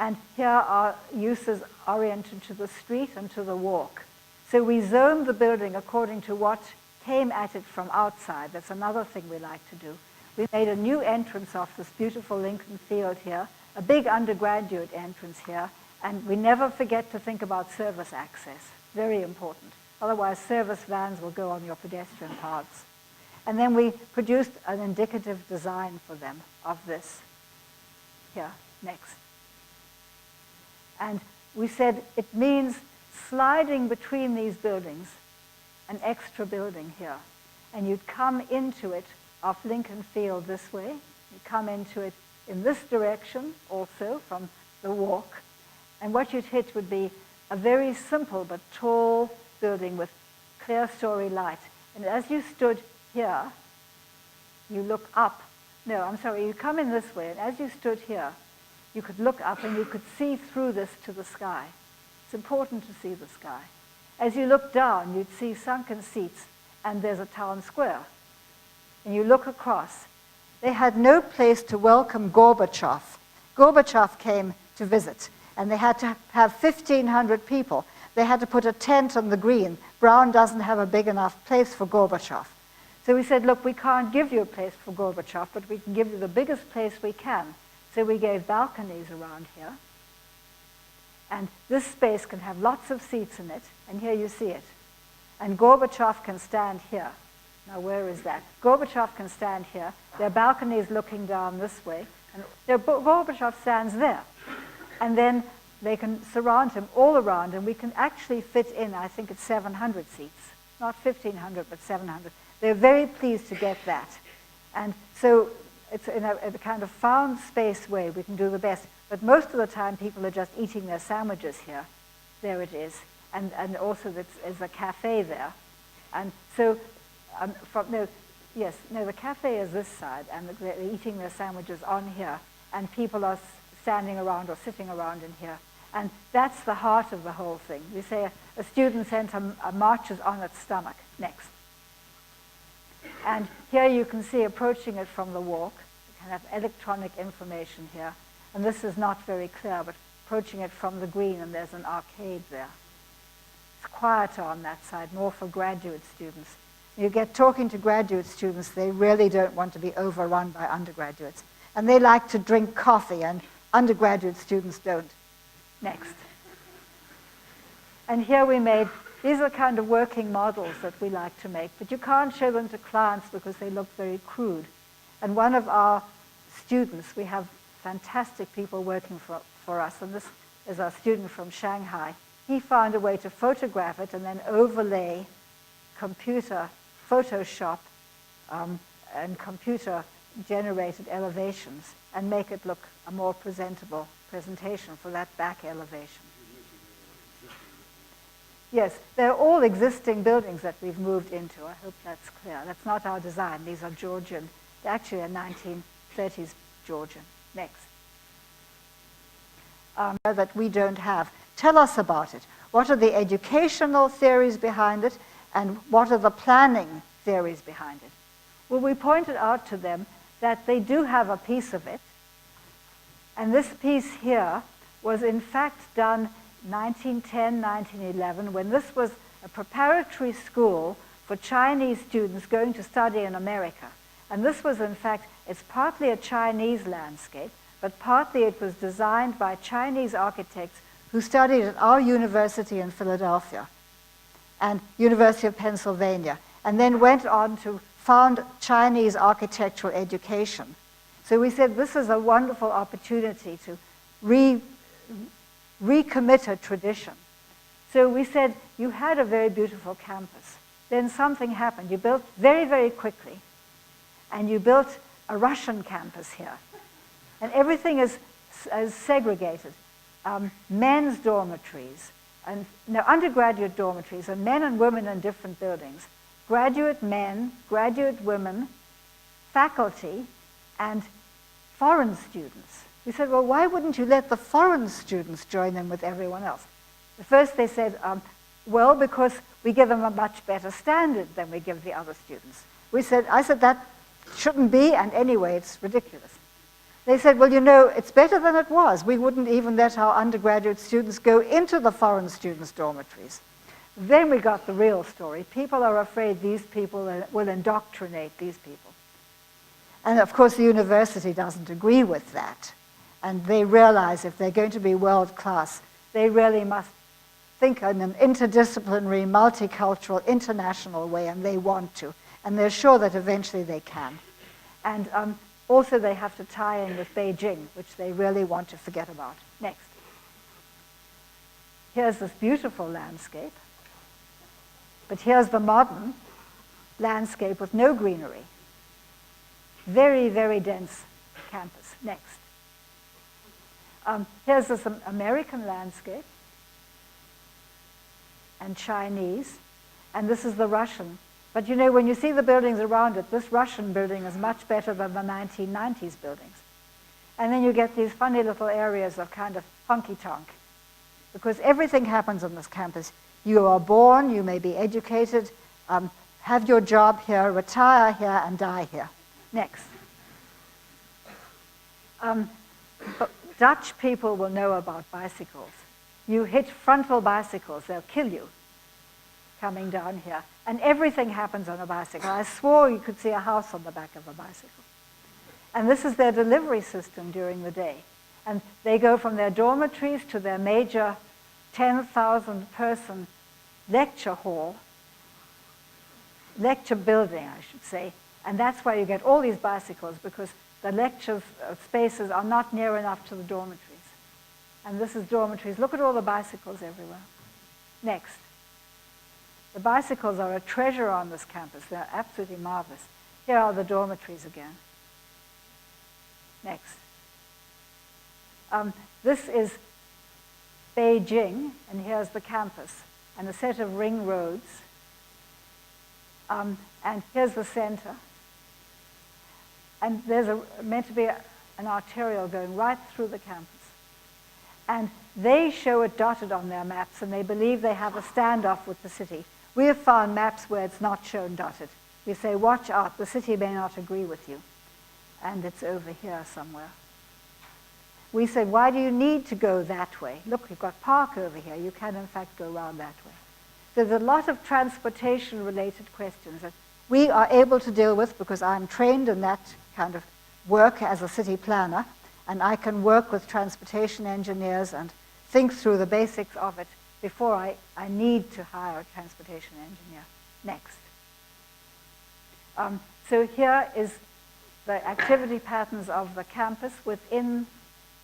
And here are uses oriented to the street and to the walk. So we zoned the building according to what came at it from outside. That's another thing we like to do. We made a new entrance off this beautiful Lincoln Field here, a big undergraduate entrance here, and we never forget to think about service access. Very important. Otherwise, service vans will go on your pedestrian paths. And then we produced an indicative design for them of this. Here, next. And we said it means sliding between these buildings, an extra building here. And you'd come into it off Lincoln Field this way. You come into it in this direction also from the walk. And what you'd hit would be a very simple but tall building with clear story light. And as you stood here, you look up. No, I'm sorry, you come in this way, and as you stood here, you could look up and you could see through this to the sky. It's important to see the sky. As you look down, you'd see sunken seats, and there's a town square. And you look across. They had no place to welcome Gorbachev. Gorbachev came to visit, and they had to have 1,500 people. They had to put a tent on the green. Brown doesn't have a big enough place for Gorbachev. So we said, look, we can't give you a place for Gorbachev, but we can give you the biggest place we can. So we gave balconies around here. And this space can have lots of seats in it, and here you see it. And Gorbachev can stand here. Now, where is that? Gorbachev can stand here. Their balcony is looking down this way. And Gorbachev stands there. And then they can surround him all around, and we can actually fit in, I think it's 700 seats. Not 1,500, but 700. They're very pleased to get that. And so it's in a kind of found space way we can do the best. But most of the time, people are just eating their sandwiches here. There it is. And also there's a cafe there. And so, the cafe is this side, and they're eating their sandwiches on here. And people are standing around or sitting around in here. And that's the heart of the whole thing. We say a student center marches on its stomach. Next. And here you can see approaching it from the walk. You can have electronic information here. And this is not very clear, but approaching it from the green, and there's an arcade there. It's quieter on that side, more for graduate students. You get talking to graduate students, they really don't want to be overrun by undergraduates. And they like to drink coffee, and undergraduate students don't. Next. And here we made, these are kind of working models that we like to make, but you can't show them to clients because they look very crude. And one of our students, we have fantastic people working for us, and this is our student from Shanghai. He found a way to photograph it and then overlay computer Photoshop and computer-generated elevations and make it look a more presentable presentation for that back elevation. Yes, they're all existing buildings that we've moved into. I hope that's clear. That's not our design. These are Georgian. They're actually a 1930s Georgian. Next. That we don't have. Tell us about it. What are the educational theories behind it, and what are the planning theories behind it? Well, we pointed out to them that they do have a piece of it, and this piece here was in fact done 1910, 1911, when this was a preparatory school for Chinese students going to study in America. And this was, in fact, it's partly a Chinese landscape, but partly it was designed by Chinese architects who studied at our university in Philadelphia and University of Pennsylvania, and then went on to found Chinese architectural education. So we said this is a wonderful opportunity to recommit a tradition. So we said, you had a very beautiful campus. Then something happened. You built very, very quickly, and you built a Russian campus here. And everything is segregated. Men's dormitories, and undergraduate dormitories, and men and women in different buildings. Graduate men, graduate women, faculty, and foreign students. We said, well, why wouldn't you let the foreign students join in with everyone else? At first they said, well, because we give them a much better standard than we give the other students. I said, that shouldn't be, and anyway, it's ridiculous. They said, well, it's better than it was. We wouldn't even let our undergraduate students go into the foreign students' dormitories. Then we got the real story. People are afraid these people will indoctrinate these people. And of course, the university doesn't agree with that. And they realize if they're going to be world class, they really must think in an interdisciplinary, multicultural, international way, and they want to. And they're sure that eventually they can. And also they have to tie in with Beijing, which they really want to forget about. Next. Here's this beautiful landscape. But here's the modern landscape with no greenery. Very, very dense campus. Next. Here's this American landscape and Chinese, and this is the Russian. But when you see the buildings around it, this Russian building is much better than the 1990s buildings. And then you get these funny little areas of kind of honky-tonk, because everything happens on this campus. You are born, you may be educated, have your job here, retire here, and die here. Next. Dutch people will know about bicycles. You hit frontal bicycles, they'll kill you coming down here. And everything happens on a bicycle. I swore you could see a house on the back of a bicycle. And this is their delivery system during the day. And they go from their dormitories to their major 10,000 person lecture hall. lecture building, I should say. And that's why you get all these bicycles, because the lecture spaces are not near enough to the dormitories. And this is dormitories. Look at all the bicycles everywhere. Next. The bicycles are a treasure on this campus. They're absolutely marvelous. Here are the dormitories again. Next. This is Beijing, and here's the campus, and a set of ring roads. And here's the center. And there's meant to be an arterial going right through the campus. And they show it dotted on their maps, and they believe they have a standoff with the city. We have found maps where it's not shown dotted. We say, watch out, the city may not agree with you. And it's over here somewhere. We say, why do you need to go that way? Look, you've got park over here. You can, in fact, go around that way. So there's a lot of transportation-related questions that we are able to deal with because I'm trained in that kind of work as a city planner, and I can work with transportation engineers and think through the basics of it before I need to hire a transportation engineer. Next. So here is the activity patterns of the campus within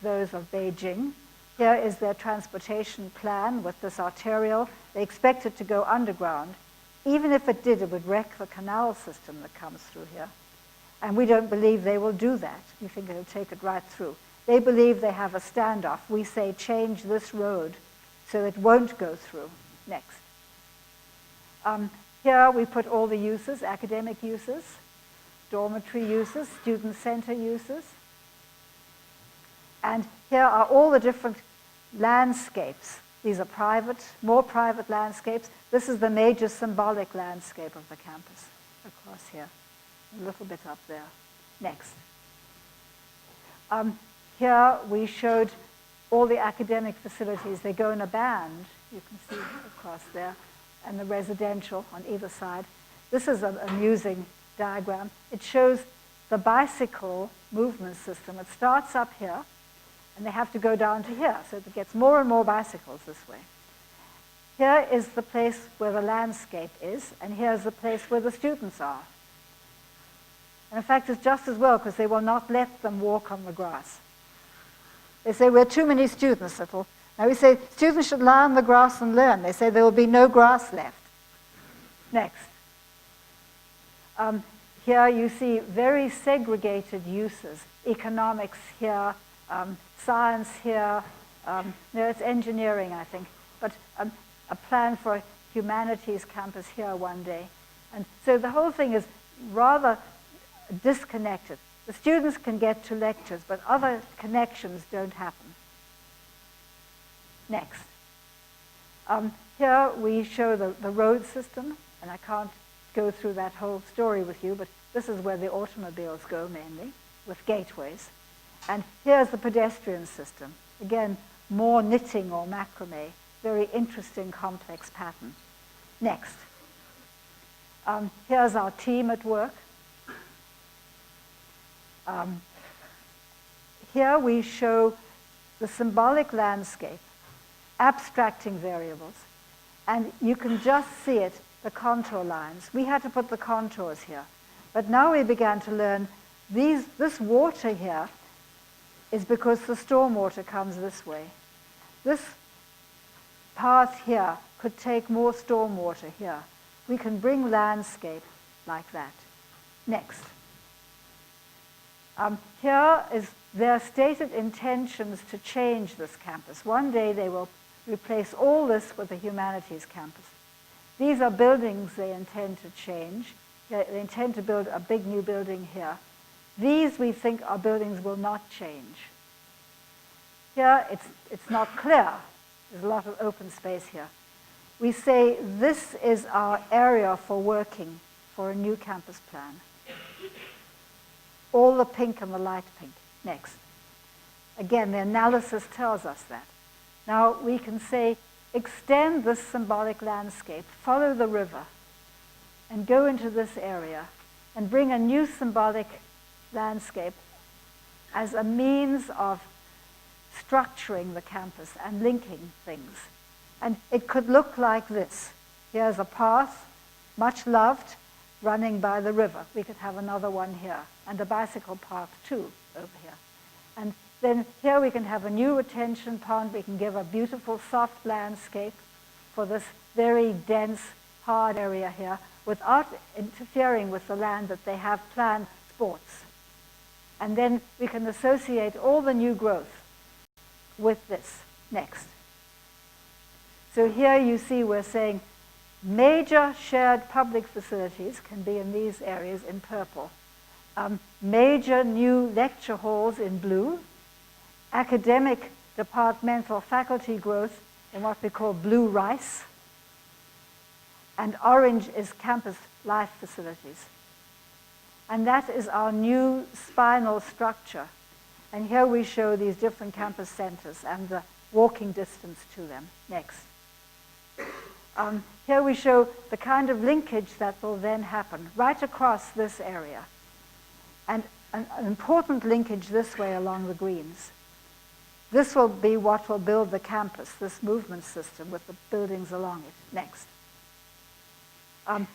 those of Beijing. Here is their transportation plan with this arterial. They expect it to go underground. Even if it did, it would wreck the canal system that comes through here. And we don't believe they will do that. We think it'll take it right through. They believe they have a standoff. We say, change this road so it won't go through. Next. Here we put all the uses, academic uses, dormitory uses, student center uses. And here are all the different landscapes. These are private, more private landscapes. This is the major symbolic landscape of the campus across here. A little bit up there. Next. Here we showed all the academic facilities. They go in a band, you can see across there, and the residential on either side. This is an amusing diagram. It shows the bicycle movement system. It starts up here, and they have to go down to here, so it gets more and more bicycles this way. Here is the place where the landscape is, and here's the place where the students are. And in fact, it's just as well, because they will not let them walk on the grass. They say, we're too many students. Now we say, students should lie on the grass and learn. They say, there will be no grass left. Next. Here you see very segregated uses. Economics here, science here. No, it's engineering, I think. But a plan for a humanities campus here one day. And so the whole thing is rather disconnected. The students can get to lectures, but other connections don't happen. Next. Here we show the road system, and I can't go through that whole story with you, but this is where the automobiles go mainly, with gateways. And here's the pedestrian system. Again, more knitting or macrame, very interesting, complex pattern. Next. Here's our team at work. Here we show the symbolic landscape, abstracting variables, and you can just see it, the contour lines. We had to put the contours here, but now we began to learn this water here is because the stormwater comes this way. This path here could take more stormwater here. We can bring landscape like that. Next. Here is their stated intentions to change this campus. One day they will replace all this with a humanities campus. These are buildings they intend to change. They intend to build a big new building here. These, we think, are buildings will not change. Here, it's not clear. There's a lot of open space here. We say this is our area for working for a new campus plan. All the pink and the light pink. Next. Again, the analysis tells us that. Now we can say, extend this symbolic landscape, follow the river, and go into this area, and bring a new symbolic landscape as a means of structuring the campus and linking things. And it could look like this. Here's a path, much loved, running by the river. We could have another one here, and a bicycle path too over here. And then here we can have a new retention pond. We can give a beautiful soft landscape for this very dense, hard area here without interfering with the land that they have planned sports. And then we can associate all the new growth with this next. So here you see we're saying major shared public facilities can be in these areas in purple. Major new lecture halls in blue. Academic departmental faculty growth in what we call blue rice. And orange is campus life facilities. And that is our new spinal structure. And here we show these different campus centers and the walking distance to them. Next. Here we show the kind of linkage that will then happen right across this area. And an important linkage this way along the greens. This will be what will build the campus, this movement system with the buildings along it. Next.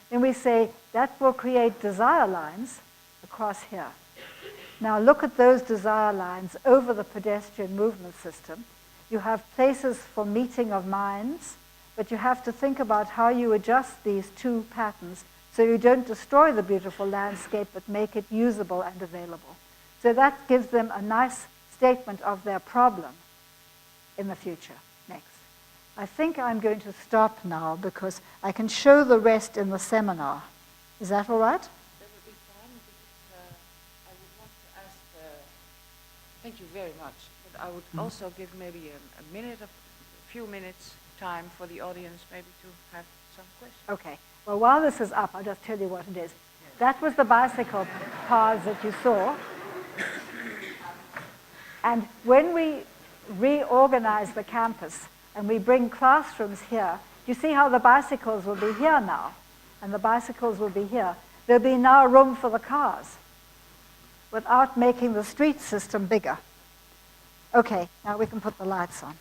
Then we say that will create desire lines across here. Now look at those desire lines over the pedestrian movement system. You have places for meeting of minds, but you have to think about how you adjust these two patterns so you don't destroy the beautiful landscape but make it usable and available. So that gives them a nice statement of their problem in the future. Next. I think I'm going to stop now because I can show the rest in the seminar. Is that all right? That would be fine, because I would want to ask, thank you very much, but I would also give maybe a few minutes time for the audience maybe to have some questions. Okay. Well, while this is up, I'll just tell you what it is. That was the bicycle paths that you saw. And when we reorganize the campus and we bring classrooms here, you see how the bicycles will be here now, and the bicycles will be here. There'll be now room for the cars without making the street system bigger. Okay, now we can put the lights on.